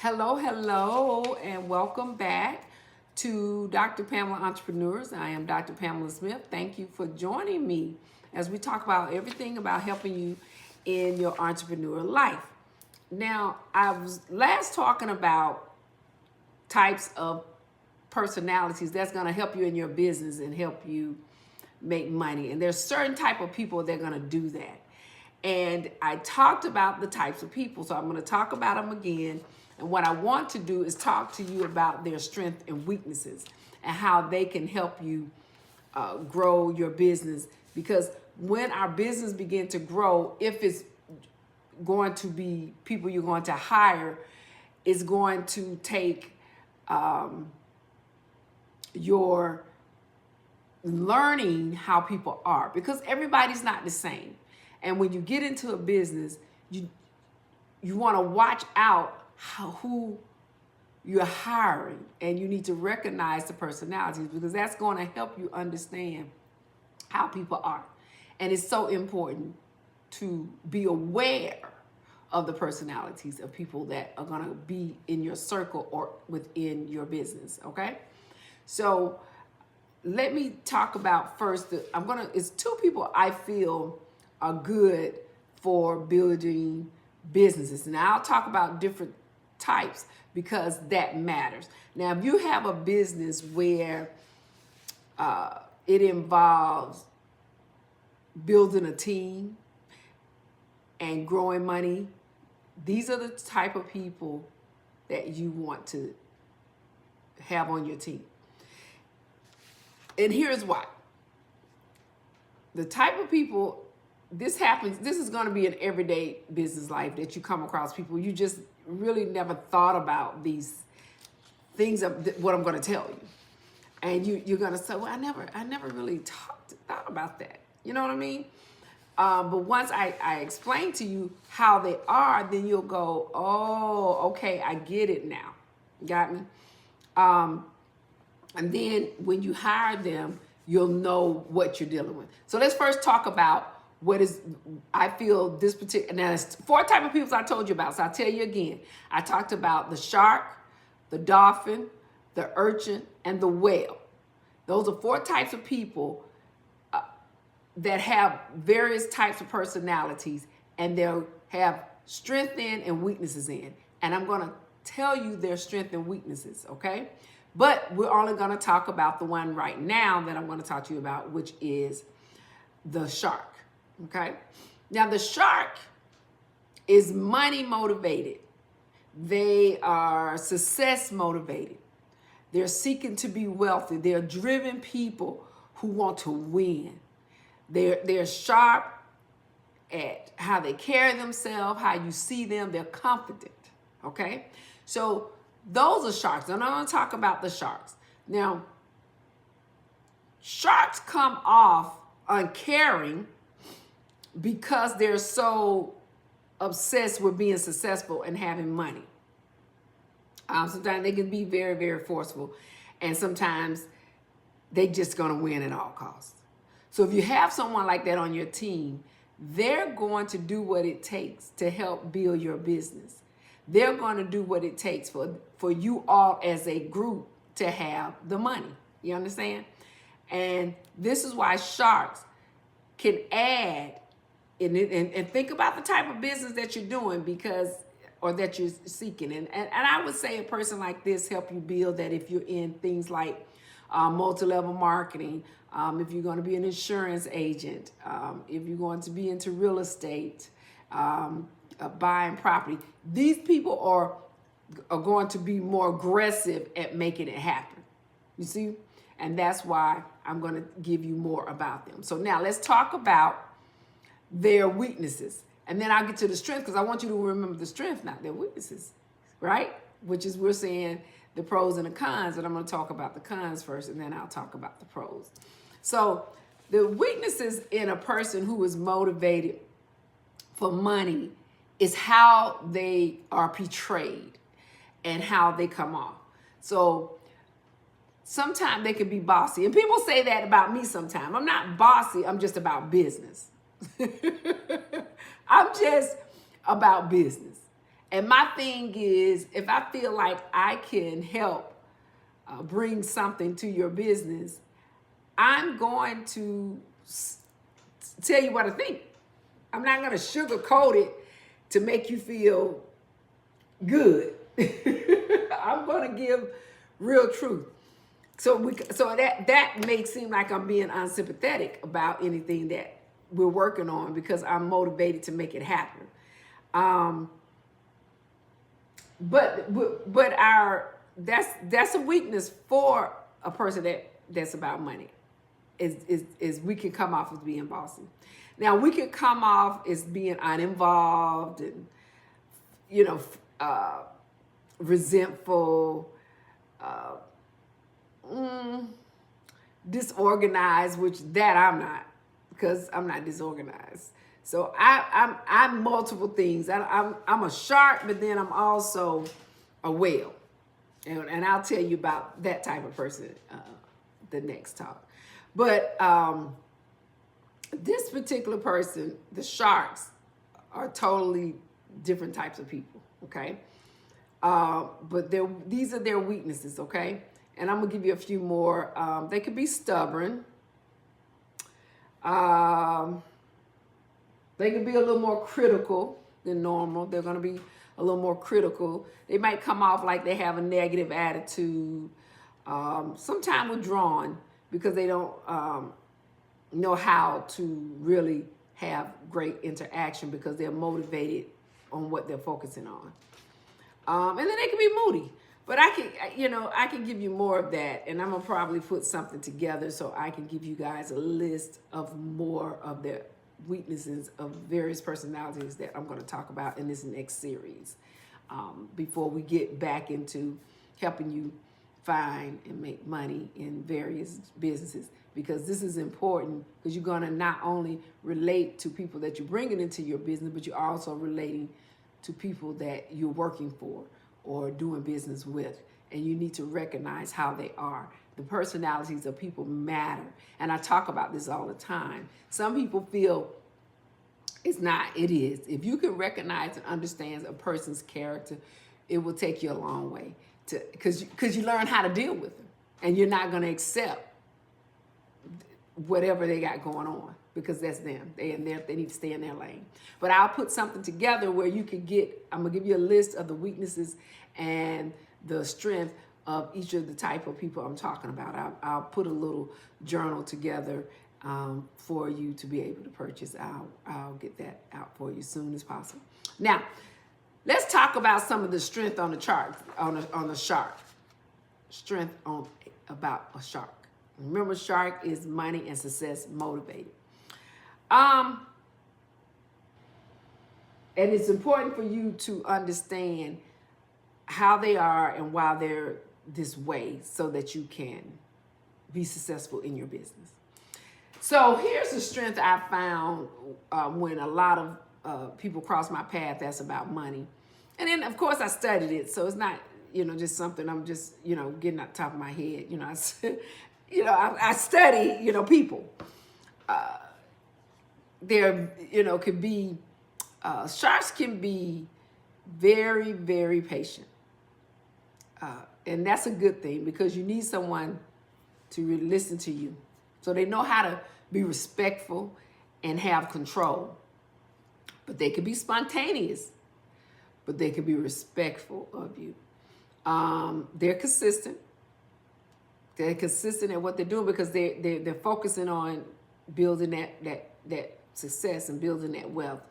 Hello, hello, and welcome back to Dr. Pamela Entrepreneurs. I am Dr. Pamela Smith. Thank you for joining me as we talk about everything about helping you in your entrepreneur life. Now, I was last talking about types of personalities that's going to help you in your business and help you make money. And there's certain type of people that are going to do that. And I talked about the types of people, so I'm going to talk about them again. And what I want to do is talk to you about their strengths and weaknesses and how they can help you grow your business. Because when our business begin to grow, if it's going to be people you're going to hire, it's going to take your learning how people are, because everybody's not the same. And when you get into a business, you want to watch out who you're hiring, and you need to recognize the personalities, because that's going to help you understand how people are. And it's so important to be aware of the personalities of people that are going to be in your circle or within your business. Okay, so let me talk about first. It's two people I feel are good for building businesses. Now I'll talk about different types because that matters. Now, if you have a business where it involves building a team and growing money, these are the type of people that you want to have on your team. And here's why. The type of people, this is going to be an everyday business life that you come across people you just really never thought about these things of what I'm going to tell you. And you're going to say, well, I never really thought about that. You know what I mean? But once I explain to you how they are, then you'll go, oh, okay, I get it now. Got me? And then when you hire them, you'll know what you're dealing with. So let's first talk about what is, I feel this particular, now there's four type of people I told you about. So I'll tell you again. I talked about the shark, the dolphin, the urchin, and the whale. Those are four types of people that have various types of personalities, and they'll have strength in and weaknesses in. And I'm going to tell you their strengths and weaknesses, okay? But we're only going to talk about the one right now that I'm going to talk to you about, which is the shark, okay? Now, the shark is money motivated. They are success motivated. They're seeking to be wealthy. They're driven people who want to win. They're sharp at how they carry themselves, how you see them. They're confident, okay? So those are sharks. And I'm going to talk about the sharks. Now, sharks come off uncaring because they're so obsessed with being successful and having money. Sometimes they can be very, very forceful. And sometimes they just going to win at all costs. So if you have someone like that on your team, they're going to do what it takes to help build your business. They're going to do what it takes for you all as a group to have the money. You understand? And this is why sharks can add, and think about the type of business that you're doing or that you're seeking. And I would say a person like this help you build that if you're in things like multi-level marketing, if you're going to be an insurance agent, if you're going to be into real estate, buying property, these people are going to be more aggressive at making it happen. You see? And that's why I'm going to give you more about them. So now let's talk about their weaknesses. And then I'll get to the strength, because I want you to remember the strength, not their weaknesses, right? Which is, we're saying the pros and the cons, and I'm going to talk about the cons first, and then I'll talk about the pros. So the weaknesses in a person who is motivated for money is how they are portrayed and how they come off. So sometimes they can be bossy. And people say that about me sometimes. I'm not bossy, I'm just about business. I'm just about business. And my thing is, if I feel like I can help bring something to your business, I'm going to tell you what I think. I'm not going to sugarcoat it to make you feel good. I'm going to give real truth. So that may seem like I'm being unsympathetic about anything that we're working on because I'm motivated to make it happen. But that's a weakness for a person that's about money. Is we can come off as being bossy. Now we can come off as being uninvolved and resentful, disorganized, which that I'm not, because I'm not disorganized. So I'm multiple things. I'm a shark, but then I'm also a whale, and I'll tell you about that type of person the next talk. But this particular person, the sharks, are totally different types of people. Okay, but these are their weaknesses. Okay, and I'm gonna give you a few more. They could be stubborn. They can be a little more critical than normal. They're going to be a little more critical. They might come off like they have a negative attitude. Sometimes withdrawn because they don't know how to really have great interaction because they're motivated on what they're focusing on. And then they can be moody. But I can give you more of that, and I'm gonna probably put something together so I can give you guys a list of more of their weaknesses of various personalities that I'm going to talk about in this next series. Before we get back into helping you find and make money in various businesses, because this is important, because you're going to not only relate to people that you're bringing into your business, but you're also relating to people that you're working for or doing business with, and you need to recognize how they are. The personalities of people matter, and I talk about this all the time. Some people feel it's not, it is. If you can recognize and understand a person's character, it will take you a long way, because you learn how to deal with them, and you're not going to accept whatever they got going on, because that's them. They need to stay in their lane. But I'll put something together where you can I'm going to give you a list of the weaknesses and the strength of each of the type of people I'm talking about. I'll put a little journal together for you to be able to purchase. I'll get that out for you as soon as possible. Now, let's talk about some of the strength on the chart, on the shark. Strength about a shark. Remember, shark is money and success motivated. And it's important for you to understand how they are and why they're this way, so that you can be successful in your business. So here's the strength I found when a lot of people cross my path that's about money. And then, of course, I studied it, so it's not just something I'm just getting out the top of my head. I study people. Could be sharks can be very, very patient. And that's a good thing, because you need someone to really listen to you. So they know how to be respectful and have control. But they can be spontaneous, but they can be respectful of you. They're consistent. They're consistent at what they're doing, because they're focusing on building that success and building that wealth.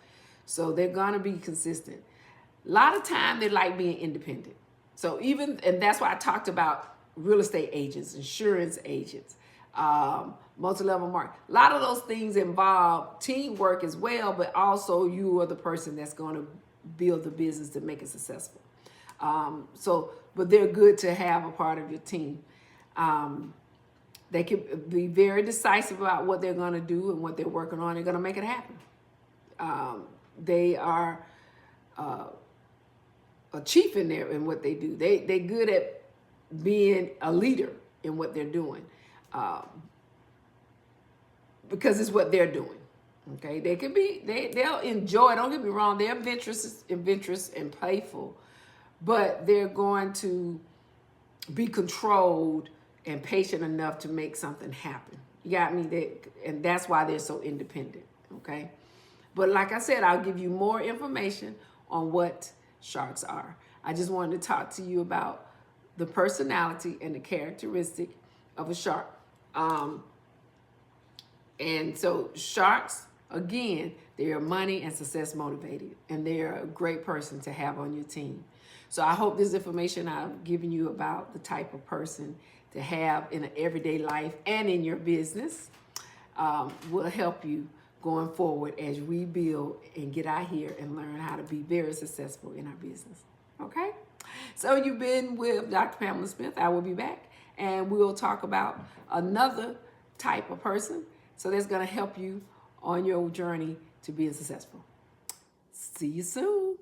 So they're gonna be consistent. A lot of time they like being independent. So and that's why I talked about real estate agents, insurance agents, multi-level marketing. A lot of those things involve teamwork as well, but also you are the person that's going to build the business to make it successful. But they're good to have a part of your team. They can be very decisive about what they're going to do and what they're working on. They're going to make it happen. They are a chief in what they do. They're good at being a leader in what they're doing, because it's what they're doing. Okay, they can be, they'll enjoy, don't get me wrong, they're adventurous and playful, but they're going to be controlled and patient enough to make something happen. You got me? And that's why they're so independent, okay? But like I said, I'll give you more information on what sharks are. I just wanted to talk to you about the personality and the characteristic of a shark. And so sharks, again, they are money and success motivated, and they are a great person to have on your team. So I hope this information I've given you about the type of person to have in an everyday life and in your business will help you going forward as we build and get out here and learn how to be very successful in our business. Okay? So you've been with Dr. Pamela Smith. I will be back, and we'll talk about another type of person. So that's going to help you on your journey to being successful. See you soon.